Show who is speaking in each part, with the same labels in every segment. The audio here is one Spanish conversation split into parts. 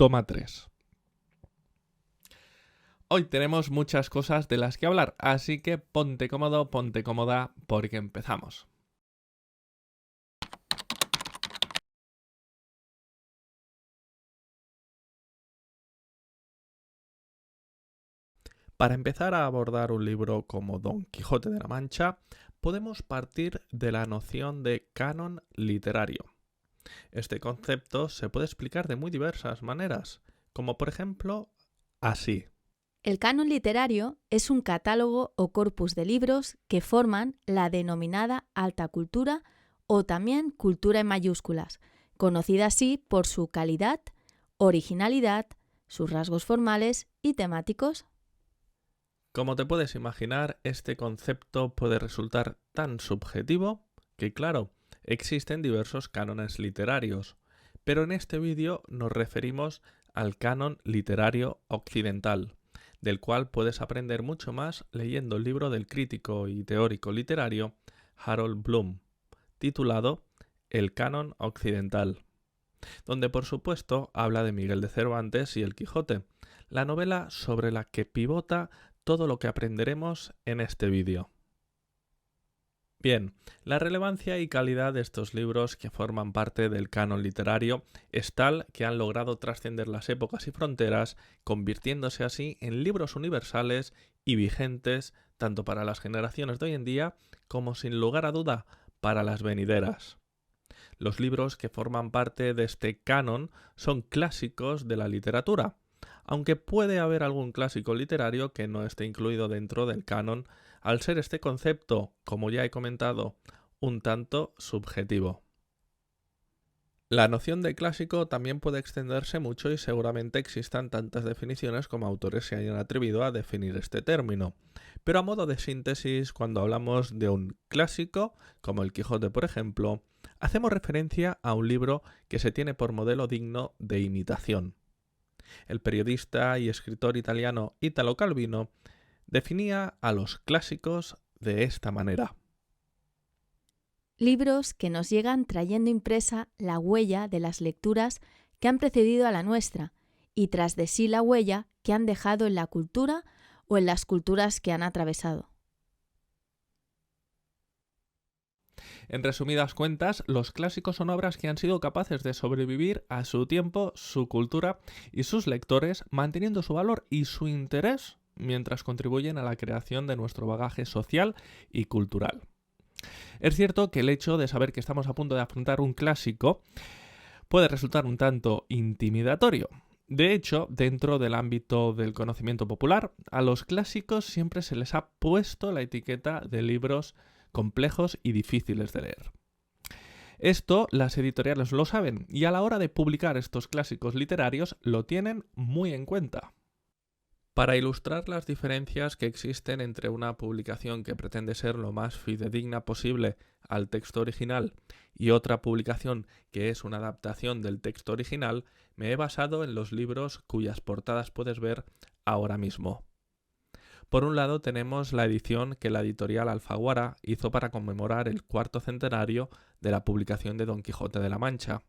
Speaker 1: Toma 3. Hoy tenemos muchas cosas de las que hablar, así que ponte cómodo, ponte cómoda, porque empezamos. Para empezar a abordar un libro como Don Quijote de la Mancha, podemos partir de la noción de canon literario. Este concepto se puede explicar de muy diversas maneras, como por ejemplo así.
Speaker 2: El canon literario es un catálogo o corpus de libros que forman la denominada alta cultura o también cultura en mayúsculas, conocida así por su calidad, originalidad, sus rasgos formales y temáticos.
Speaker 1: Como te puedes imaginar, este concepto puede resultar tan subjetivo que, claro, existen diversos cánones literarios, pero en este vídeo nos referimos al canon literario occidental, del cual puedes aprender mucho más leyendo el libro del crítico y teórico literario Harold Bloom, titulado El canon occidental, donde por supuesto habla de Miguel de Cervantes y El Quijote, la novela sobre la que pivota todo lo que aprenderemos en este vídeo. Bien, la relevancia y calidad de estos libros que forman parte del canon literario es tal que han logrado trascender las épocas y fronteras, convirtiéndose así en libros universales y vigentes tanto para las generaciones de hoy en día como, sin lugar a duda, para las venideras. Los libros que forman parte de este canon son clásicos de la literatura, aunque puede haber algún clásico literario que no esté incluido dentro del canon, al ser este concepto, como ya he comentado, un tanto subjetivo. La noción de clásico también puede extenderse mucho y seguramente existan tantas definiciones como autores se hayan atrevido a definir este término. Pero a modo de síntesis, cuando hablamos de un clásico, como El Quijote por ejemplo, hacemos referencia a un libro que se tiene por modelo digno de imitación. El periodista y escritor italiano Italo Calvino definía a los clásicos de esta manera.
Speaker 2: Libros que nos llegan trayendo impresa la huella de las lecturas que han precedido a la nuestra y tras de sí la huella que han dejado en la cultura o en las culturas que han atravesado.
Speaker 1: En resumidas cuentas, los clásicos son obras que han sido capaces de sobrevivir a su tiempo, su cultura y sus lectores, manteniendo su valor y su interés mientras contribuyen a la creación de nuestro bagaje social y cultural. Es cierto que el hecho de saber que estamos a punto de afrontar un clásico puede resultar un tanto intimidatorio. De hecho, dentro del ámbito del conocimiento popular, a los clásicos siempre se les ha puesto la etiqueta de libros complejos y difíciles de leer. Esto las editoriales lo saben y a la hora de publicar estos clásicos literarios lo tienen muy en cuenta. Para ilustrar las diferencias que existen entre una publicación que pretende ser lo más fidedigna posible al texto original y otra publicación que es una adaptación del texto original, me he basado en los libros cuyas portadas puedes ver ahora mismo. Por un lado tenemos la edición que la editorial Alfaguara hizo para conmemorar el 4º centenario de la publicación de Don Quijote de la Mancha.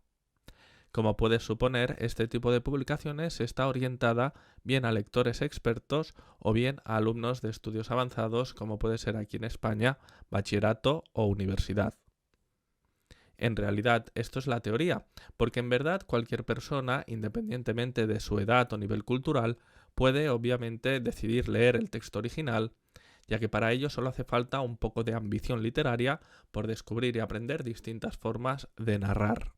Speaker 1: Como puedes suponer, este tipo de publicaciones está orientada bien a lectores expertos o bien a alumnos de estudios avanzados, como puede ser aquí en España, bachillerato o universidad. En realidad, esto es la teoría, porque en verdad cualquier persona, independientemente de su edad o nivel cultural, puede obviamente decidir leer el texto original, ya que para ello solo hace falta un poco de ambición literaria por descubrir y aprender distintas formas de narrar.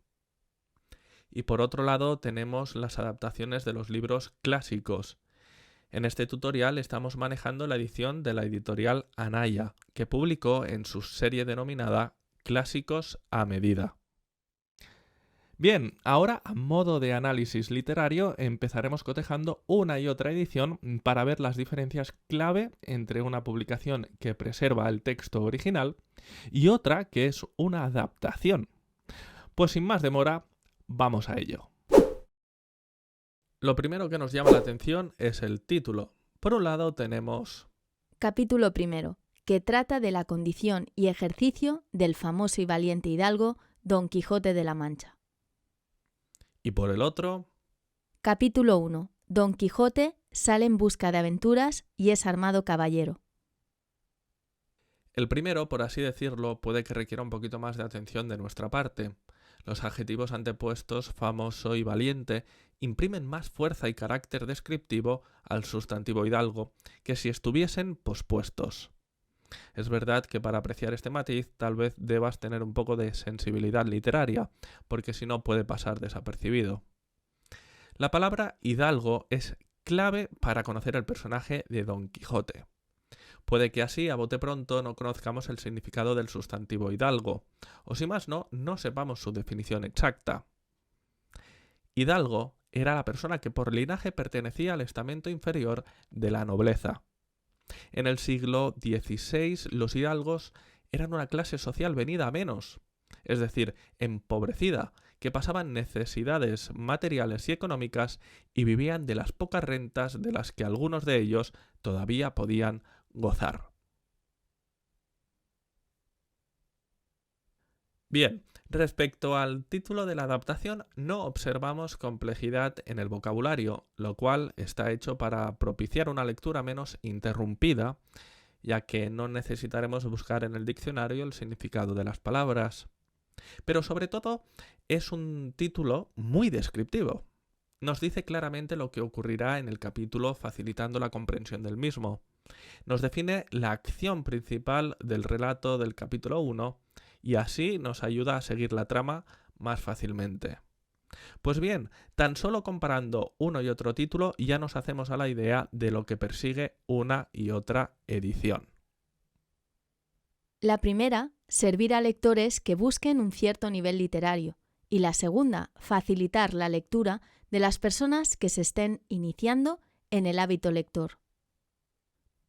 Speaker 1: Y por otro lado tenemos las adaptaciones de los libros clásicos. En este tutorial estamos manejando la edición de la editorial Anaya, que publicó en su serie denominada Clásicos a medida. Bien, ahora a modo de análisis literario empezaremos cotejando una y otra edición para ver las diferencias clave entre una publicación que preserva el texto original y otra que es una adaptación. Pues sin más demora, vamos a ello. Lo primero que nos llama la atención es el título. Por un lado tenemos
Speaker 2: Capítulo primero, que trata de la condición y ejercicio del famoso y valiente hidalgo Don Quijote de la Mancha.
Speaker 1: Y por el otro,
Speaker 2: Capítulo 1. Don Quijote sale en busca de aventuras y es armado caballero.
Speaker 1: El primero, por así decirlo, puede que requiera un poquito más de atención de nuestra parte. Los adjetivos antepuestos famoso y valiente imprimen más fuerza y carácter descriptivo al sustantivo hidalgo que si estuviesen pospuestos. Es verdad que para apreciar este matiz tal vez debas tener un poco de sensibilidad literaria, porque si no puede pasar desapercibido. La palabra hidalgo es clave para conocer el personaje de Don Quijote. Puede que así, a bote pronto, no conozcamos el significado del sustantivo hidalgo, o si más no sepamos su definición exacta. Hidalgo era la persona que por linaje pertenecía al estamento inferior de la nobleza. En el siglo XVI los hidalgos eran una clase social venida a menos, es decir, empobrecida, que pasaban necesidades materiales y económicas y vivían de las pocas rentas de las que algunos de ellos todavía podían gozar. Bien, respecto al título de la adaptación, no observamos complejidad en el vocabulario, lo cual está hecho para propiciar una lectura menos interrumpida, ya que no necesitaremos buscar en el diccionario el significado de las palabras. Pero sobre todo, es un título muy descriptivo. Nos dice claramente lo que ocurrirá en el capítulo, facilitando la comprensión del mismo. Nos define la acción principal del relato del capítulo 1 y así nos ayuda a seguir la trama más fácilmente. Pues bien, tan solo comparando uno y otro título ya nos hacemos a la idea de lo que persigue una y otra edición.
Speaker 2: La primera, servir a lectores que busquen un cierto nivel literario, y la segunda, facilitar la lectura de las personas que se estén iniciando en el hábito lector.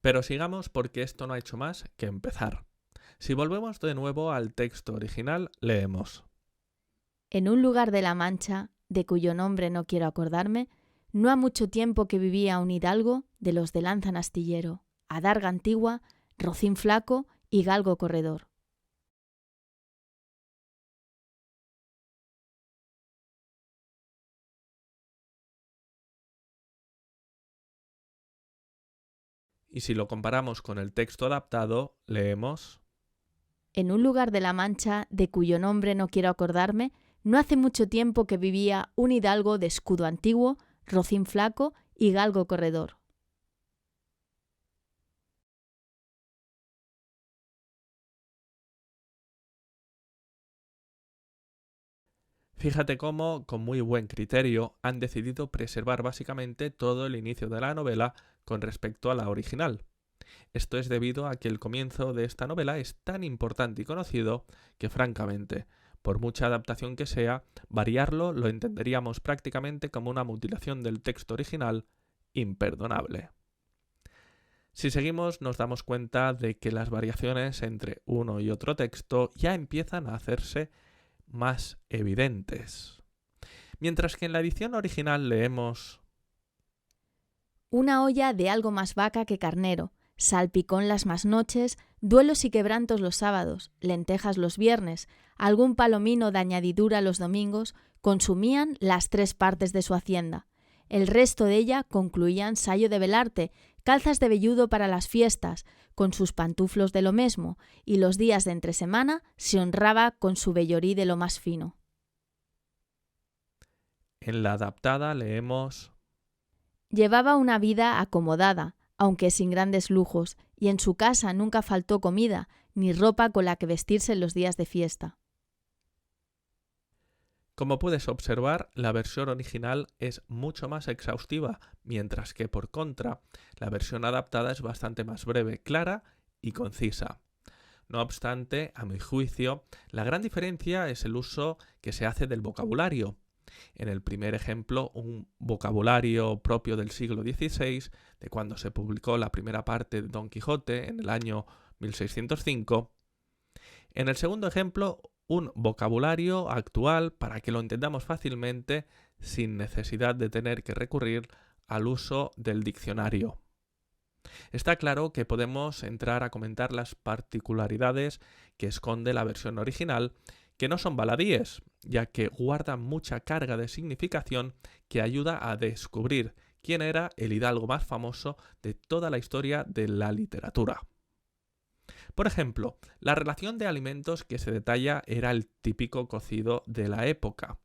Speaker 1: Pero sigamos porque esto no ha hecho más que empezar. Si volvemos de nuevo al texto original, leemos.
Speaker 2: En un lugar de la Mancha, de cuyo nombre no quiero acordarme, no ha mucho tiempo que vivía un hidalgo de los de lanza en astillero, adarga antigua, rocín flaco y galgo corredor.
Speaker 1: Y si lo comparamos con el texto adaptado, leemos.
Speaker 2: En un lugar de la Mancha, de cuyo nombre no quiero acordarme, no hace mucho tiempo que vivía un hidalgo de escudo antiguo, rocín flaco y galgo corredor.
Speaker 1: Fíjate cómo, con muy buen criterio, han decidido preservar básicamente todo el inicio de la novela con respecto a la original. Esto es debido a que el comienzo de esta novela es tan importante y conocido que, francamente, por mucha adaptación que sea, variarlo lo entenderíamos prácticamente como una mutilación del texto original imperdonable. Si seguimos, nos damos cuenta de que las variaciones entre uno y otro texto ya empiezan a hacerse más evidentes. Mientras que en la edición original leemos:
Speaker 2: una olla de algo más vaca que carnero, salpicón las más noches, duelos y quebrantos los sábados, lentejas los viernes, algún palomino de añadidura los domingos, consumían las 3 partes de su hacienda. El resto de ella concluían sayo de velarte, calzas de velludo para las fiestas, con sus pantuflos de lo mesmo, y los días de entresemana se honraba con su vellorí de lo más fino.
Speaker 1: En la adaptada leemos:
Speaker 2: llevaba una vida acomodada, aunque sin grandes lujos, y en su casa nunca faltó comida, ni ropa con la que vestirse en los días de fiesta.
Speaker 1: Como puedes observar, la versión original es mucho más exhaustiva, mientras que, por contra, la versión adaptada es bastante más breve, clara y concisa. No obstante, a mi juicio, la gran diferencia es el uso que se hace del vocabulario. En el primer ejemplo, un vocabulario propio del siglo XVI, de cuando se publicó la primera parte de Don Quijote en el año 1605. En el segundo ejemplo, un vocabulario actual para que lo entendamos fácilmente sin necesidad de tener que recurrir al uso del diccionario. Está claro que podemos entrar a comentar las particularidades que esconde la versión original, que no son baladíes, ya que guarda mucha carga de significación que ayuda a descubrir quién era el hidalgo más famoso de toda la historia de la literatura. Por ejemplo, la relación de alimentos que se detalla era el típico cocido de la época,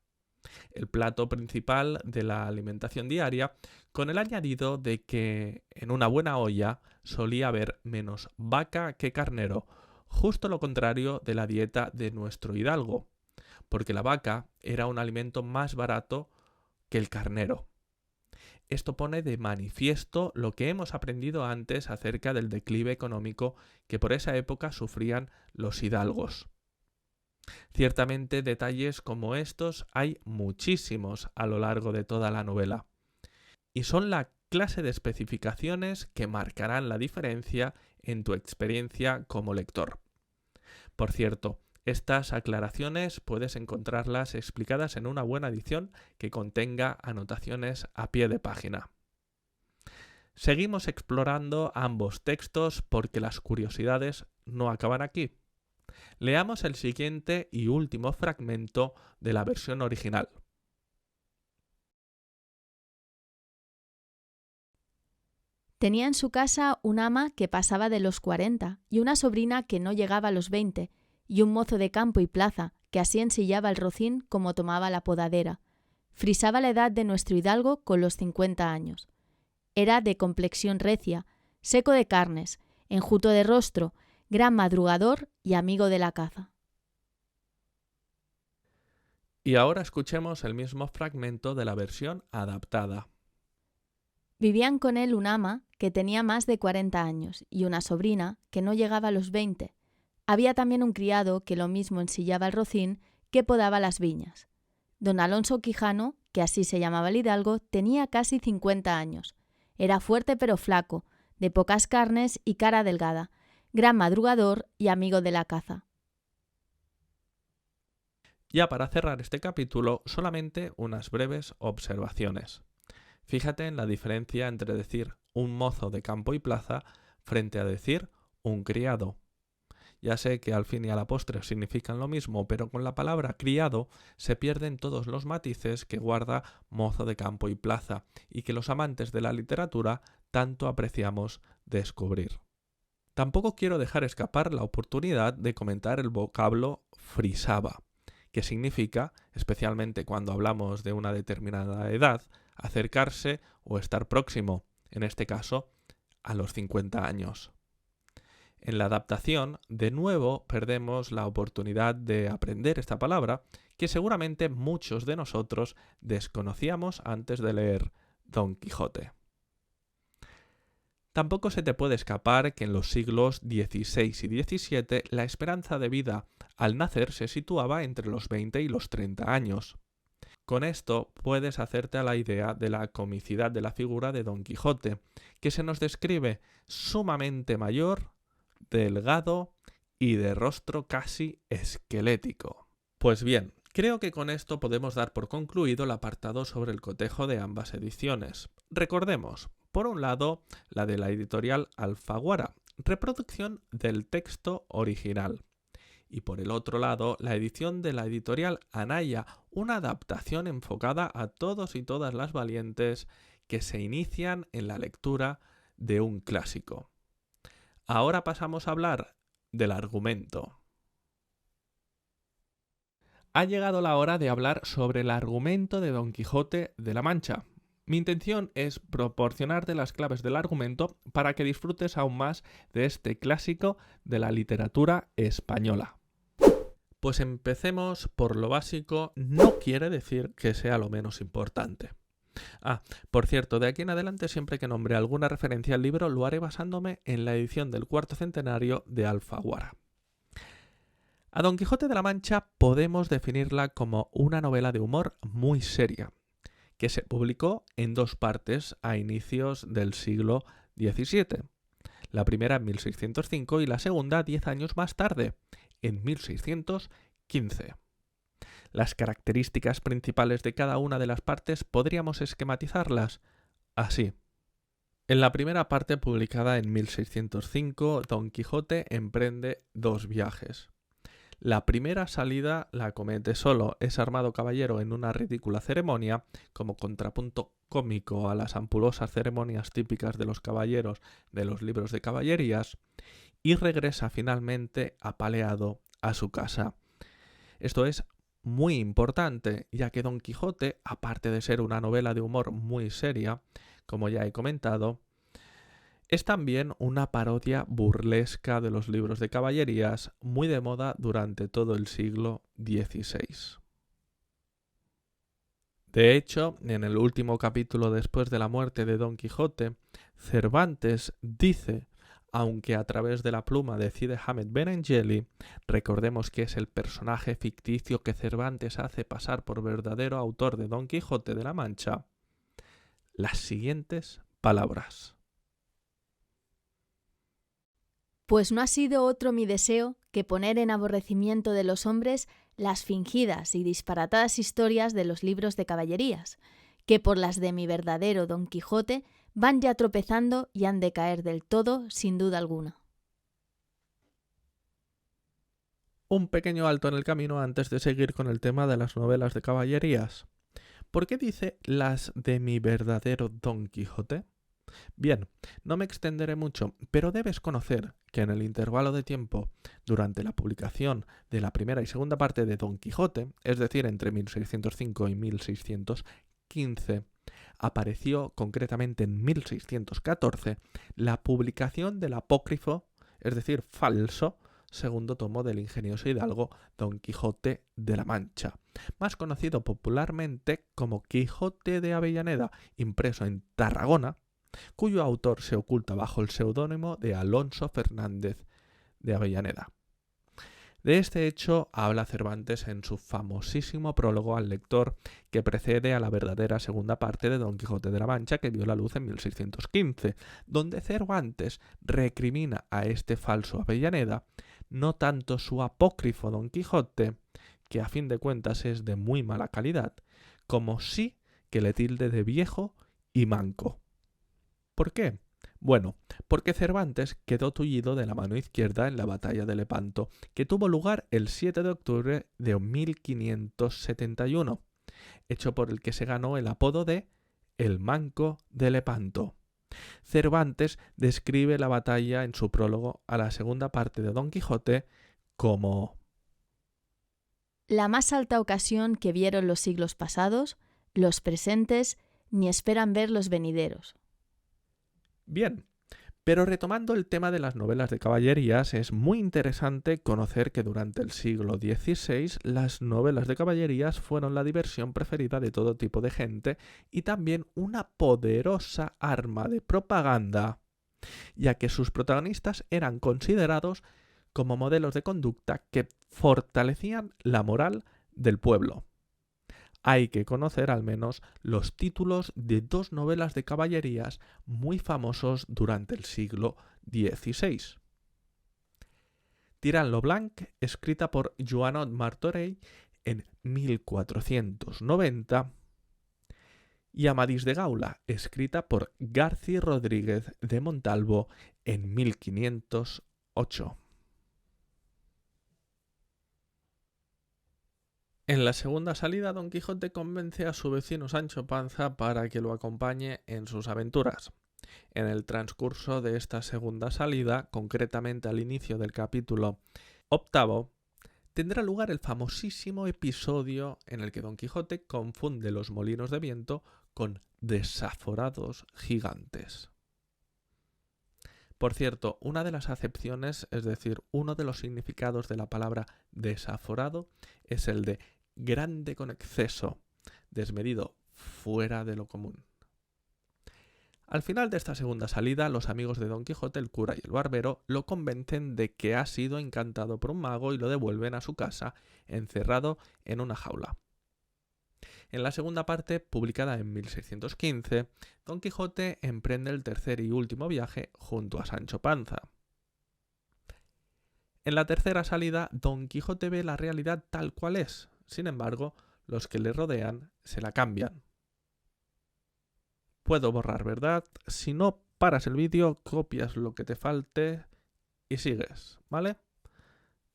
Speaker 1: el plato principal de la alimentación diaria, con el añadido de que en una buena olla solía haber menos vaca que carnero, justo lo contrario de la dieta de nuestro hidalgo, porque la vaca era un alimento más barato que el carnero. Esto pone de manifiesto lo que hemos aprendido antes acerca del declive económico que por esa época sufrían los hidalgos. Ciertamente detalles como estos hay muchísimos a lo largo de toda la novela, y son la clase de especificaciones que marcarán la diferencia en tu experiencia como lector. Por cierto, estas aclaraciones puedes encontrarlas explicadas en una buena edición que contenga anotaciones a pie de página. Seguimos explorando ambos textos porque las curiosidades no acaban aquí. Leamos el siguiente y último fragmento de la versión original.
Speaker 2: Tenía en su casa un ama que pasaba de los 40 y una sobrina que no llegaba a los 20 y un mozo de campo y plaza que así ensillaba el rocín como tomaba la podadera. Frisaba la edad de nuestro hidalgo con los 50 años. Era de complexión recia, seco de carnes, enjuto de rostro, gran madrugador y amigo de la caza.
Speaker 1: Y ahora escuchemos el mismo fragmento de la versión adaptada.
Speaker 2: Vivían con él un ama que tenía más de 40 años y una sobrina que no llegaba a los 20. Había también un criado que lo mismo ensillaba el rocín que podaba las viñas. Don Alonso Quijano, que así se llamaba el hidalgo, tenía casi 50 años. Era fuerte pero flaco, de pocas carnes y cara delgada, gran madrugador y amigo de la caza.
Speaker 1: Ya para cerrar este capítulo, solamente unas breves observaciones. Fíjate en la diferencia entre decir un mozo de campo y plaza frente a decir un criado. Ya sé que al fin y a la postre significan lo mismo, pero con la palabra criado se pierden todos los matices que guarda mozo de campo y plaza y que los amantes de la literatura tanto apreciamos descubrir. Tampoco quiero dejar escapar la oportunidad de comentar el vocablo frisaba, que significa, especialmente cuando hablamos de una determinada edad, acercarse o estar próximo, en este caso, a los 50 años. En la adaptación, de nuevo, perdemos la oportunidad de aprender esta palabra que seguramente muchos de nosotros desconocíamos antes de leer Don Quijote. Tampoco se te puede escapar que en los siglos XVI y XVII la esperanza de vida al nacer se situaba entre los 20 y los 30 años. Con esto puedes hacerte a la idea de la comicidad de la figura de Don Quijote, que se nos describe sumamente mayor, delgado y de rostro casi esquelético. Pues bien, creo que con esto podemos dar por concluido el apartado sobre el cotejo de ambas ediciones. Recordemos, por un lado, la de la editorial Alfaguara, reproducción del texto original. Y por el otro lado, la edición de la editorial Anaya, una adaptación enfocada a todos y todas las valientes que se inician en la lectura de un clásico. Ahora pasamos a hablar del argumento. Ha llegado la hora de hablar sobre el argumento de Don Quijote de la Mancha. Mi intención es proporcionarte las claves del argumento para que disfrutes aún más de este clásico de la literatura española. Pues empecemos por lo básico, no quiere decir que sea lo menos importante. Por cierto, de aquí en adelante siempre que nombre alguna referencia al libro lo haré basándome en la edición del cuarto centenario de Alfaguara. A Don Quijote de la Mancha podemos definirla como una novela de humor muy seria, que se publicó en dos partes a inicios del siglo XVII. La primera en 1605 y la segunda 10 años más tarde, en 1615. Las características principales de cada una de las partes podríamos esquematizarlas así. En la primera parte, publicada en 1605, Don Quijote emprende dos viajes. La primera salida la comete solo, es armado caballero en una ridícula ceremonia, como contrapunto cómico a las ampulosas ceremonias típicas de los caballeros de los libros de caballerías, y regresa finalmente apaleado a su casa. Esto es muy importante, ya que Don Quijote, aparte de ser una novela de humor muy seria, como ya he comentado, es también una parodia burlesca de los libros de caballerías, muy de moda durante todo el siglo XVI. De hecho, en el último capítulo después de la muerte de Don Quijote, Cervantes dice, aunque a través de la pluma de Cide Hamet Benengeli, recordemos que es el personaje ficticio que Cervantes hace pasar por verdadero autor de Don Quijote de la Mancha, las siguientes palabras.
Speaker 2: Pues no ha sido otro mi deseo que poner en aborrecimiento de los hombres las fingidas y disparatadas historias de los libros de caballerías, que por las de mi verdadero Don Quijote van ya tropezando y han de caer del todo sin duda alguna.
Speaker 1: Un pequeño alto en el camino antes de seguir con el tema de las novelas de caballerías. ¿Por qué dice las de mi verdadero Don Quijote? Bien, no me extenderé mucho, pero debes conocer que en el intervalo de tiempo durante la publicación de la primera y segunda parte de Don Quijote, es decir, entre 1605 y 1615, apareció concretamente en 1614 la publicación del apócrifo, es decir, falso, segundo tomo del ingenioso hidalgo Don Quijote de la Mancha, más conocido popularmente como Quijote de Avellaneda, impreso en Tarragona, cuyo autor se oculta bajo el seudónimo de Alonso Fernández de Avellaneda. De este hecho habla Cervantes en su famosísimo prólogo al lector que precede a la verdadera segunda parte de Don Quijote de la Mancha, que vio la luz en 1615, donde Cervantes recrimina a este falso Avellaneda no tanto su apócrifo Don Quijote, que a fin de cuentas es de muy mala calidad, como sí que le tilde de viejo y manco. ¿Por qué? Bueno, porque Cervantes quedó tullido de la mano izquierda en la batalla de Lepanto, que tuvo lugar el 7 de octubre de 1571, hecho por el que se ganó el apodo de El Manco de Lepanto. Cervantes describe la batalla en su prólogo a la segunda parte de Don Quijote como
Speaker 2: la más alta ocasión que vieron los siglos pasados, los presentes, ni esperan ver los venideros.
Speaker 1: Bien, pero retomando el tema de las novelas de caballerías, es muy interesante conocer que durante el siglo XVI las novelas de caballerías fueron la diversión preferida de todo tipo de gente y también una poderosa arma de propaganda, ya que sus protagonistas eran considerados como modelos de conducta que fortalecían la moral del pueblo. Hay que conocer al menos los títulos de dos novelas de caballerías muy famosos durante el siglo XVI. Tirant lo Blanc, escrita por Joanot Martorell en 1490, y Amadís de Gaula, escrita por Garci Rodríguez de Montalvo en 1508. En la segunda salida, Don Quijote convence a su vecino Sancho Panza para que lo acompañe en sus aventuras. En el transcurso de esta segunda salida, concretamente al inicio del capítulo 8, tendrá lugar el famosísimo episodio en el que Don Quijote confunde los molinos de viento con desaforados gigantes. Por cierto, una de las acepciones, es decir, uno de los significados de la palabra desaforado, es el de grande con exceso, desmedido, fuera de lo común. Al final de esta segunda salida, los amigos de Don Quijote, el cura y el barbero, lo convencen de que ha sido encantado por un mago y lo devuelven a su casa, encerrado en una jaula. En la segunda parte, publicada en 1615, Don Quijote emprende el tercer y último viaje junto a Sancho Panza. En la tercera salida, Don Quijote ve la realidad tal cual es. Sin embargo, los que le rodean se la cambian. Puedo borrar, ¿verdad? Si no, paras el vídeo, copias lo que te falte y sigues, ¿vale?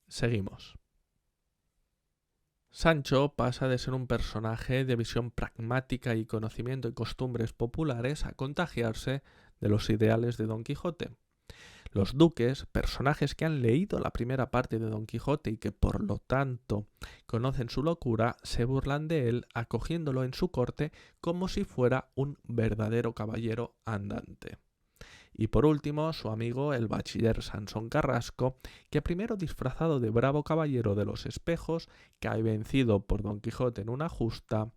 Speaker 1: Seguimos. Sancho pasa de ser un personaje de visión pragmática y conocimiento y costumbres populares a contagiarse de los ideales de Don Quijote. Los duques, personajes que han leído la primera parte de Don Quijote y que por lo tanto conocen su locura, se burlan de él acogiéndolo en su corte como si fuera un verdadero caballero andante. Y por último, su amigo el bachiller Sansón Carrasco, que primero disfrazado de bravo caballero de los espejos, cae vencido por Don Quijote en una justa,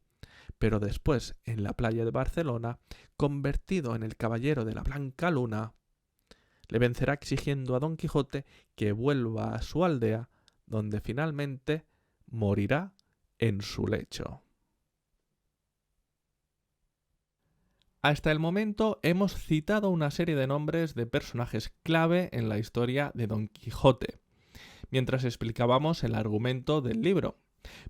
Speaker 1: pero después, en la playa de Barcelona, convertido en el caballero de la Blanca Luna, le vencerá exigiendo a Don Quijote que vuelva a su aldea, donde finalmente morirá en su lecho. Hasta el momento hemos citado una serie de nombres de personajes clave en la historia de Don Quijote, mientras explicábamos el argumento del libro.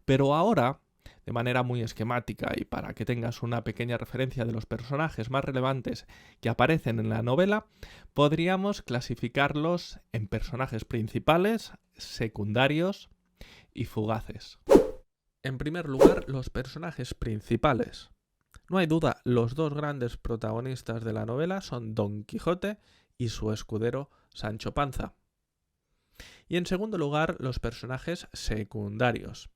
Speaker 1: Pero ahora, de manera muy esquemática y para que tengas una pequeña referencia de los personajes más relevantes que aparecen en la novela, podríamos clasificarlos en personajes principales, secundarios y fugaces. En primer lugar, los personajes principales. No hay duda, los dos grandes protagonistas de la novela son Don Quijote y su escudero Sancho Panza. Y en segundo lugar, los personajes secundarios.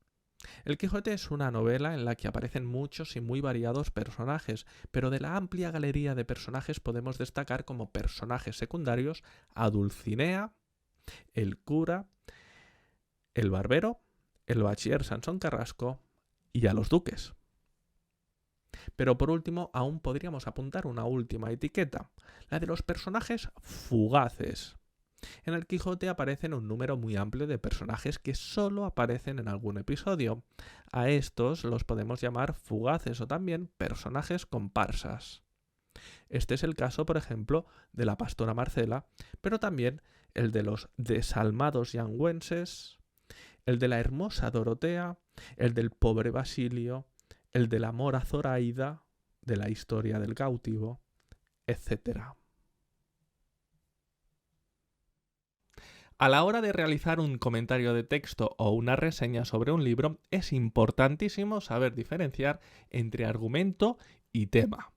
Speaker 1: El Quijote es una novela en la que aparecen muchos y muy variados personajes, pero de la amplia galería de personajes podemos destacar como personajes secundarios a Dulcinea, el cura, el barbero, el bachiller Sansón Carrasco y a los duques. Pero por último, aún podríamos apuntar una última etiqueta, la de los personajes fugaces. En el Quijote aparecen un número muy amplio de personajes que solo aparecen en algún episodio. A estos los podemos llamar fugaces o también personajes comparsas. Este es el caso, por ejemplo, de la pastora Marcela, pero también el de los desalmados yangüenses, el de la hermosa Dorotea, el del pobre Basilio, el de la mora Zoraida, de la historia del cautivo, etc. A la hora de realizar un comentario de texto o una reseña sobre un libro, es importantísimo saber diferenciar entre argumento y tema.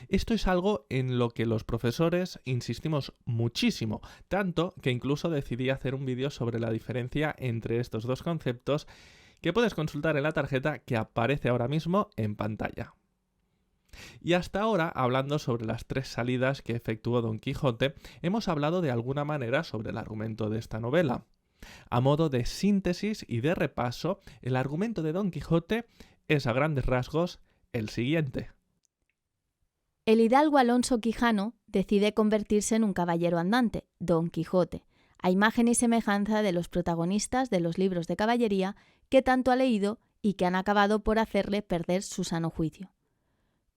Speaker 1: Esto es algo en lo que los profesores insistimos muchísimo, tanto que incluso decidí hacer un vídeo sobre la diferencia entre estos dos conceptos que puedes consultar en la tarjeta que aparece ahora mismo en pantalla. Y hasta ahora, hablando sobre las tres salidas que efectuó Don Quijote, hemos hablado de alguna manera sobre el argumento de esta novela. A modo de síntesis y de repaso, el argumento de Don Quijote es a grandes rasgos el siguiente.
Speaker 2: El hidalgo Alonso Quijano decide convertirse en un caballero andante, Don Quijote, a imagen y semejanza de los protagonistas de los libros de caballería que tanto ha leído y que han acabado por hacerle perder su sano juicio.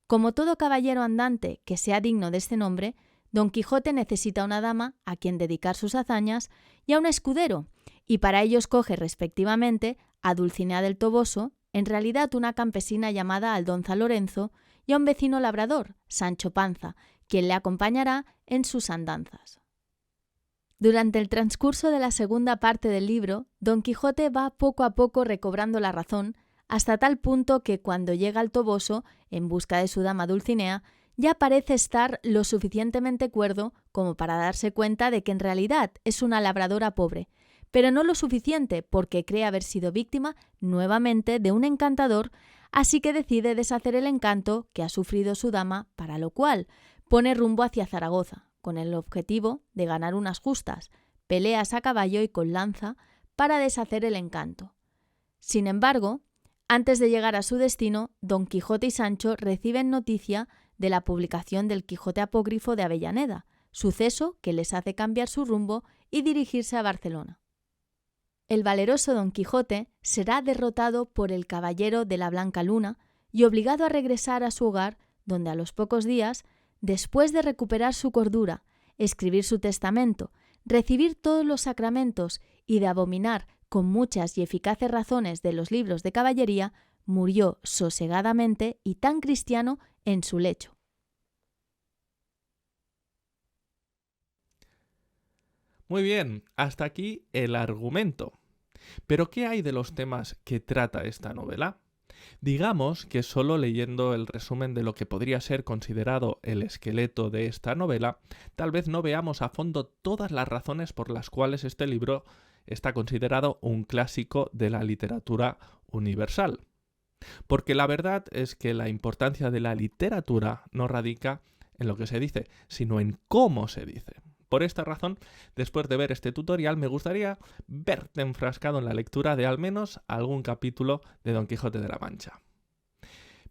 Speaker 2: Como todo caballero andante que sea digno de este nombre, Don Quijote necesita una dama a quien dedicar sus hazañas y a un escudero, y para ello escoge respectivamente a Dulcinea del Toboso, en realidad una campesina llamada Aldonza Lorenzo, y a un vecino labrador, Sancho Panza, quien le acompañará en sus andanzas. Durante el transcurso de la segunda parte del libro, Don Quijote va poco a poco recobrando la razón, hasta tal punto que cuando llega al Toboso, en busca de su dama Dulcinea, ya parece estar lo suficientemente cuerdo como para darse cuenta de que en realidad es una labradora pobre, pero no lo suficiente porque cree haber sido víctima nuevamente de un encantador, así que decide deshacer el encanto que ha sufrido su dama, para lo cual pone rumbo hacia Zaragoza, con el objetivo de ganar unas justas peleas a caballo y con lanza para deshacer el encanto. Sin embargo, antes de llegar a su destino, Don Quijote y Sancho reciben noticia de la publicación del Quijote apócrifo de Avellaneda, suceso que les hace cambiar su rumbo y dirigirse a Barcelona. El valeroso Don Quijote será derrotado por el caballero de la Blanca Luna y obligado a regresar a su hogar, donde a los pocos días, después de recuperar su cordura, escribir su testamento, recibir todos los sacramentos y de abominar con muchas y eficaces razones de los libros de caballería, murió sosegadamente y tan cristiano en su lecho.
Speaker 1: Muy bien, hasta aquí el argumento. Pero ¿qué hay de los temas que trata esta novela? Digamos que solo leyendo el resumen de lo que podría ser considerado el esqueleto de esta novela, tal vez no veamos a fondo todas las razones por las cuales este libro está considerado un clásico de la literatura universal. Porque la verdad es que la importancia de la literatura no radica en lo que se dice, sino en cómo se dice. Por esta razón, después de ver este tutorial, me gustaría verte enfrascado en la lectura de al menos algún capítulo de Don Quijote de la Mancha.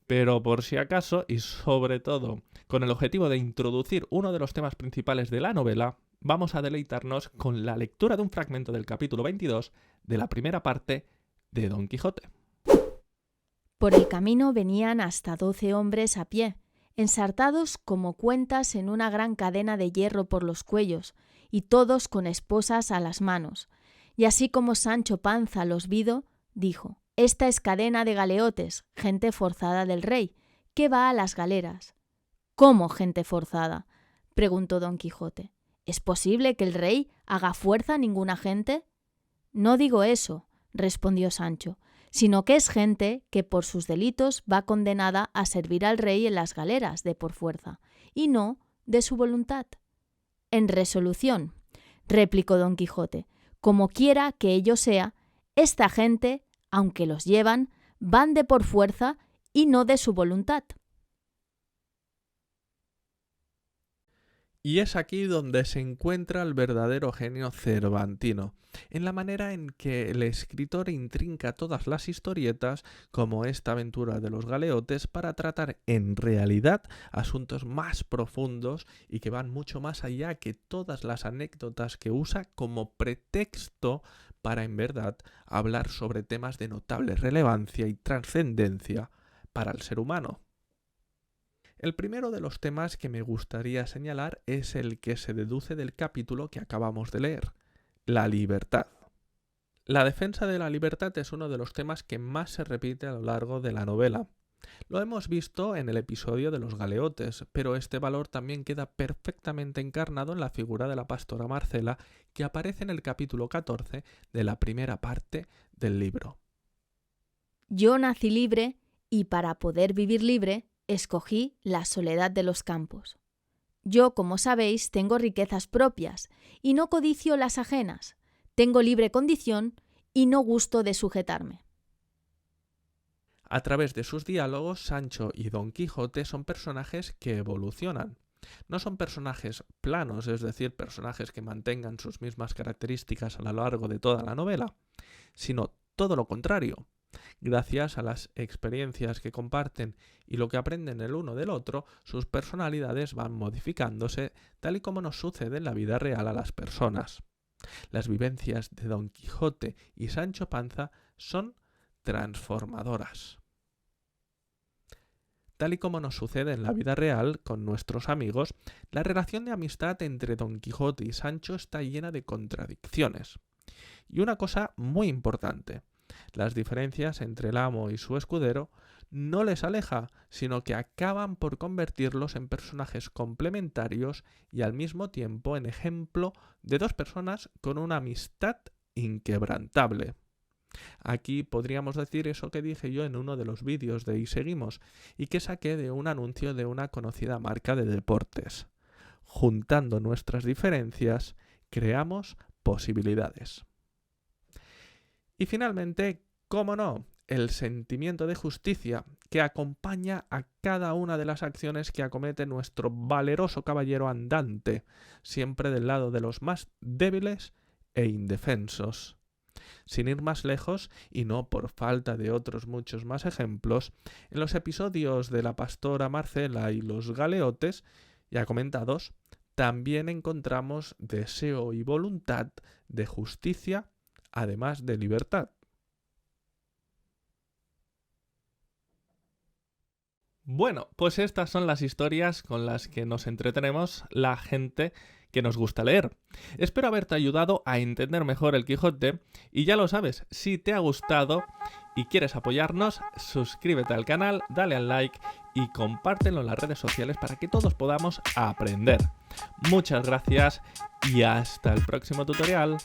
Speaker 1: Pero por si acaso, y sobre todo con el objetivo de introducir uno de los temas principales de la novela, vamos a deleitarnos con la lectura de un fragmento del capítulo 22 de la primera parte de Don Quijote.
Speaker 2: Por el camino venían hasta 12 hombres a pie, ensartados como cuentas en una gran cadena de hierro por los cuellos, y todos con esposas a las manos. Y así como Sancho Panza los vido, dijo: «Esta es cadena de galeotes, gente forzada del rey, que va a las galeras». «¿Cómo gente forzada?», preguntó Don Quijote. «¿Es posible que el rey haga fuerza a ninguna gente?». «No digo eso», respondió Sancho, «sino que es gente que por sus delitos va condenada a servir al rey en las galeras de por fuerza, y no de su voluntad». «En resolución», replicó Don Quijote, «como quiera que ello sea, esta gente, aunque los llevan, van de por fuerza y no de su voluntad».
Speaker 1: Y es aquí donde se encuentra el verdadero genio cervantino, en la manera en que el escritor intrinca todas las historietas, como esta aventura de los galeotes, para tratar en realidad asuntos más profundos y que van mucho más allá que todas las anécdotas que usa como pretexto para en verdad hablar sobre temas de notable relevancia y trascendencia para el ser humano. El primero de los temas que me gustaría señalar es el que se deduce del capítulo que acabamos de leer, la libertad. La defensa de la libertad es uno de los temas que más se repite a lo largo de la novela. Lo hemos visto en el episodio de los galeotes, pero este valor también queda perfectamente encarnado en la figura de la pastora Marcela, que aparece en el capítulo 14 de la primera parte del libro.
Speaker 2: «Yo nací libre y para poder vivir libre escogí la soledad de los campos. Yo, como sabéis, tengo riquezas propias y no codicio las ajenas. Tengo libre condición y no gusto de sujetarme».
Speaker 1: A través de sus diálogos, Sancho y Don Quijote son personajes que evolucionan. No son personajes planos, es decir, personajes que mantengan sus mismas características a lo largo de toda la novela, sino todo lo contrario. Gracias a las experiencias que comparten y lo que aprenden el uno del otro, sus personalidades van modificándose, tal y como nos sucede en la vida real a las personas. Las vivencias de Don Quijote y Sancho Panza son transformadoras. Tal y como nos sucede en la vida real con nuestros amigos, la relación de amistad entre Don Quijote y Sancho está llena de contradicciones. Y una cosa muy importante: las diferencias entre el amo y su escudero no les aleja, sino que acaban por convertirlos en personajes complementarios y al mismo tiempo en ejemplo de dos personas con una amistad inquebrantable. Aquí podríamos decir eso que dije yo en uno de los vídeos de Y Seguimos y que saqué de un anuncio de una conocida marca de deportes. Juntando nuestras diferencias, creamos posibilidades. Y finalmente, cómo no, el sentimiento de justicia que acompaña a cada una de las acciones que acomete nuestro valeroso caballero andante, siempre del lado de los más débiles e indefensos. Sin ir más lejos, y no por falta de otros muchos más ejemplos, en los episodios de la pastora Marcela y los galeotes, ya comentados, también encontramos deseo y voluntad de justicia, además de libertad. Bueno, pues estas son las historias con las que nos entretenemos la gente que nos gusta leer. Espero haberte ayudado a entender mejor el Quijote y ya lo sabes, si te ha gustado y quieres apoyarnos, suscríbete al canal, dale al like y compártelo en las redes sociales para que todos podamos aprender. Muchas gracias y hasta el próximo tutorial.